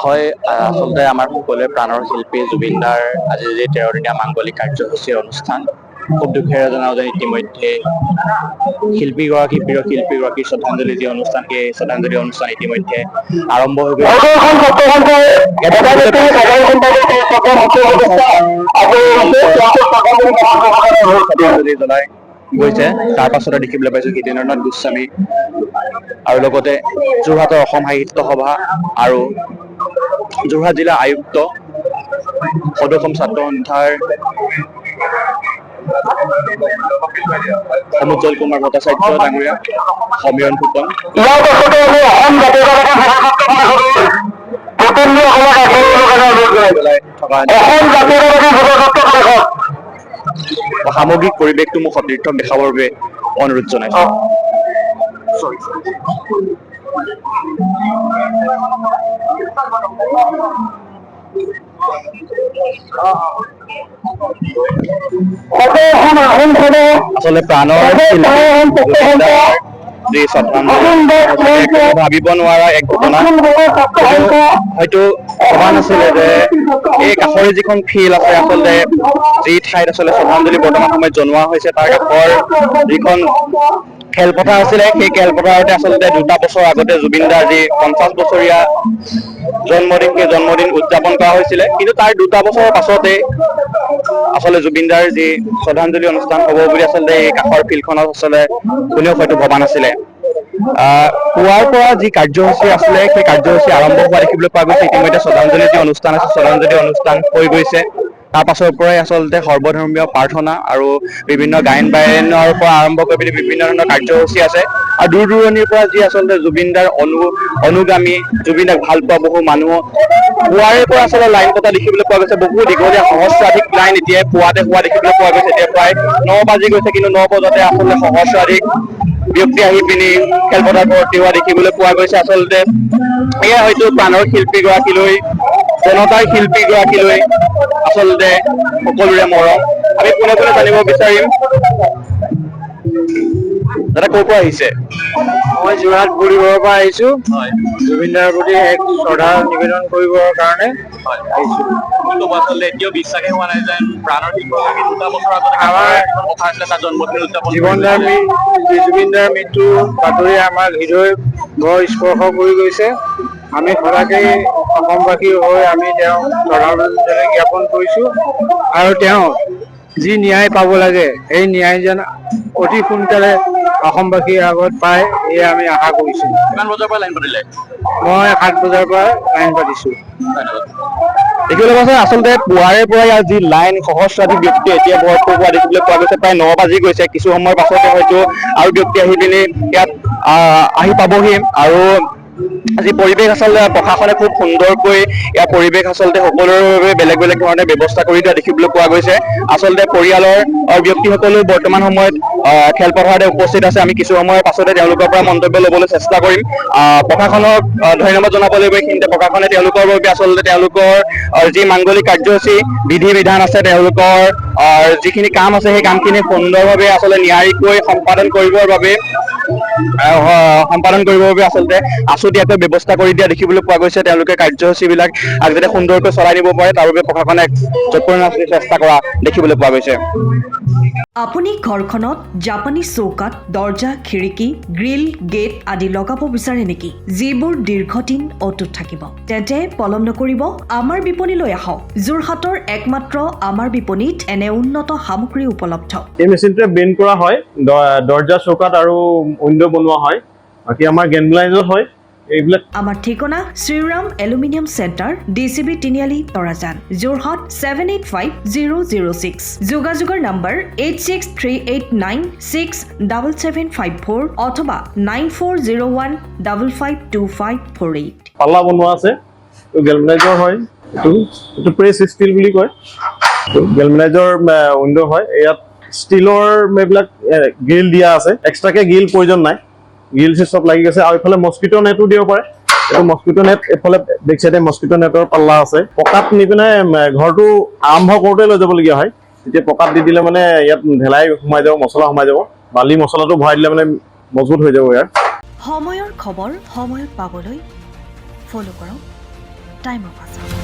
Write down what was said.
হয় আচলতে আমাৰ সকলোৱে প্ৰাণৰ শিল্পী জুবিনদাৰ আজি যি 13 দিনীয়া মাংগলিক কাৰ্যসূচীৰ অনুষ্ঠান খুব দুখেৰে জনাওঁ যে ইতিমধ্যে প্ৰিয় শিল্পীগৰাকীৰ শ্ৰদ্ধাঞ্জলি যি অনুষ্ঠান সেই শ্ৰদ্ধাঞ্জলি অনুষ্ঠান ইতিমধ্যে আৰম্ভ হৈ গৈছে জনাই গৈছে। তাৰ পাছতে দেখিবলৈ পাইছো গীতেন্দ্ৰনাথ গোস্বামী আৰু লগতে যোৰহাটৰ অসম সাহিত্য সভা আৰু যোৰহাট জিলা আয়ুক্ত সদৌ ছাত্ৰ সন্থাৰ সমুজ্জ্বল কুমাৰ ভট্টাচাৰ্য ডাঙৰীয়া, সমীৰণ ফুকন, সামগ্ৰিক পৰিৱেশটো মোক সতীৰ্থক দেখাবৰ বাবে অনুৰোধ জনাইছো। আচলতে প্ৰাণৰ যি শ্ৰদ্ধাঞ্জলি ভাবিব নোৱাৰা এক ঘটনা, হয়তো ভবা নাছিলে যে এই কাষৰে যিখন ফিল্ড আছে আচলতে যি ঠাইত আচলতে শ্ৰদ্ধাঞ্জলি বৰ্তমান সময়ত জনোৱা হৈছে তাৰ কাষৰ যিখন খেলপথাৰ আছিলে সেই খেলপথাৰতে আচলতে 2টা বছৰ আগতে জুবিনদাৰ যি 50 বছৰীয়া জন্মদিন সেই জন্মদিন উদযাপন কৰা হৈছিলে, কিন্তু তাৰ 2টা বছৰৰ পাছতে আচলতে জুবিনদাৰ যি শ্ৰদ্ধাঞ্জলি অনুষ্ঠান হ'ব বুলি আচলতে এই কাষৰ ফিল্ডখনত আচলতে কোনেও হয়তো ভবা নাছিলে। পুৱাৰ পৰা যি কাৰ্যসূচী আছিলে সেই কাৰ্যসূচী আৰম্ভ হোৱা দেখিবলৈ পোৱা গৈছে। ইতিমধ্যে শ্ৰদ্ধাঞ্জলি যি অনুষ্ঠান আছে শ্ৰদ্ধাঞ্জলি অনুষ্ঠান হৈ গৈছে। তাৰ পাছৰ পৰাই আচলতে সৰ্বধৰ্মীয় প্ৰাৰ্থনা আৰু বিভিন্ন গায়ন বায়নৰ পৰা আৰম্ভ কৰি পিনে বিভিন্ন ধৰণৰ কাৰ্যসূচী আছে আৰু দূৰ দূৰণিৰ পৰা যি আচলতে জুবিনদাৰ অনুগামী জুবিনদাক ভাল পোৱা বহু মানুহ পুৱাৰে পৰা আচলতে লাইন পতা দেখিবলৈ পোৱা গৈছে। বহু দীঘলীয়া সহস্ৰাধিক লাইন এতিয়াই পুৱাতে হোৱা দেখিবলৈ পোৱা গৈছে। এতিয়া প্ৰায় 9 বাজি গৈছে, কিন্তু 9 বজাতে আচলতে সহস্ৰাধিক ব্যক্তি আহি পিনি খেলপথাৰ ভৰ্তি হোৱা দেখিবলৈ পোৱা গৈছে। আচলতে এয়া হয়তো প্ৰাণৰ শিল্পীগৰাকীলৈ জনতাৰ শিল্পীগৰাকীলৈ আচলতে সকলোৰে মৰম। আমি পোনে পোনে জানিব বিচাৰিম দাদা ক'ৰ পৰা আহিছে? মই যোৰহাট বুঢ়ীগড়ৰ পৰা আহিছো। জুবিনদাৰ প্ৰতি এক শ্ৰদ্ধা নিবেদন কৰিবৰ কাৰণে আহিছো। আচলতে এতিয়াও বিশ্বাসে হোৱা নাই যে প্ৰাণৰ শিল্পীগৰাকী 2টা বছৰ আগতে আমাৰ কথা আছিলে তাৰ জন্মদিন উদযাপন জুবিনদাৰ মৃত্যু বাতৰি আমাৰ হৃদয় বৰ স্পৰ্শ কৰি গৈছে। আমি সদায় অসমবাসী হৈ আমি তেওঁক শ্ৰদ্ধাঞ্জলি জ্ঞাপন কৰিছো আৰু তেওঁ যি ন্যায় পাব লাগে সেই ন্যায় যেন অতি সোনকালে অসমবাসীৰ আগত পায় এয়া আমি আশা কৰিছো। কিমান বজাৰ পৰা লাইন পাতিলে? মই 7 বজাৰ পৰা লাইন পাতিছো। দেখিবলৈ পাইছে আচলতে পুৱাৰে পৰা ইয়াৰ যি লাইন সহস্ৰাধিক ব্যক্তি এতিয়া ভৰপূৰ হোৱা দেখিবলৈ পোৱা গৈছে। প্ৰায় 9 বাজি গৈছে। কিছু সময়ৰ পাছতে হয়তো আৰু ব্যক্তি আহি পিনি ইয়াত আহি পাবহি আৰু যি পৰিৱেশ আচলতে প্ৰশাসনে খুব সুন্দৰকৈ ইয়াৰ পৰিৱেশ আচলতে সকলোৰে বাবে বেলেগ বেলেগ ধৰণে ব্যৱস্থা কৰি দিয়া দেখিবলৈ পোৱা গৈছে। আচলতে পৰিয়ালৰ ব্যক্তিসকলো বৰ্তমান সময়ত খেলপথাৰতে উপস্থিত আছে। আমি কিছু সময়ৰ পাছতে তেওঁলোকৰ পৰা মন্তব্য ল'বলৈ চেষ্টা কৰিম। প্ৰশাসনক ধন্যবাদ জনাব লাগিব। এইখিনিতে প্ৰশাসনে তেওঁলোকৰ বাবে আচলতে তেওঁলোকৰ যি মাংগলিক কাৰ্যসূচী বিধি বিধান আছে তেওঁলোকৰ যিখিনি কাম আছে সেই কামখিনি সুন্দৰভাৱে আচলতে নিয়াৰিকৈ সম্পাদন কৰিবৰ বাবে আচলতে আছুতীয়াকৈ ব্যৱস্থা কৰি দিয়া দেখিবলৈ পোৱা গৈছে। তেওঁলোকে কাৰ্যসূচীবিলাক যাতে সুন্দৰকৈ চলাই নিব পাৰে তাৰ বাবে প্ৰশাসনে যৎপৰোনাস্তি চেষ্টা কৰা দেখিবলৈ পোৱা গৈছে। আপুনি ঘৰখনত জাপানী চৌকাত দৰ্জা, খিৰিকী, গ্ৰিল, গেট আদি লগাব বিচাৰে নেকি? যিবোৰ দীৰ্ঘদিন অটুট থাকিব, তেন্তে পলম নকৰিব, আমাৰ বিপণীলৈ আহক। যোৰহাটৰ একমাত্ৰ আমাৰ বিপণীত এনে উন্নত সামগ্ৰী উপলব্ধ। এই মেচিনটোৱে বেণ্ড কৰা হয়, দৰ্জা চৌকাত আৰু উইণ্ডো বনোৱা হয়। বাকী আমাৰ গেনলাইজত হয় এইবিলাক। আমাৰ ঠিকনা শ্ৰীৰাম এলুমিনিয়াম চেণ্টাৰ, DCB তিনিআলি, তৰাজান, যোৰহাট 785006। যোগাযোগৰ নম্বৰ 8638967754 অথবা 9401552548। পাল্লা বনোৱা আছে, গেলমেনাইজৰ হয়। এইটো প্ৰেছ ষ্টীল বুলি কয়। গেলমেনাইজৰ উইণ্ডো হয়। ইয়াত ষ্টীলৰ এইবিলাক গ্ৰিল দিয়া আছে, এক্সট্ৰাকে গ্ৰিল প্ৰয়োজন নাই। গ্ৰিল চব লাগি গৈছে আৰু এইফালে মস্কিটো নেটো দিব পাৰে। এইটো মস্কিটো নেট, এইফালে বেক চাইডে মস্কিটো নেটৰ পাল্লা আছে। পকাত নি পিনে ঘৰটো আৰম্ভ কৰোঁতে লৈ যাবলগীয়া হয়। তেতিয়া পকাত দি দিলে মানে ইয়াত ঢেলাই সোমাই যাব, মছলা সোমাই যাব। বালি মছলাটো ভৰাই দিলে মানে মজবুত হৈ যাব। ইয়াৰ সময়ৰ খবৰ সময়ত পাবলৈ ফলো কৰক টাইম অফ আছাম।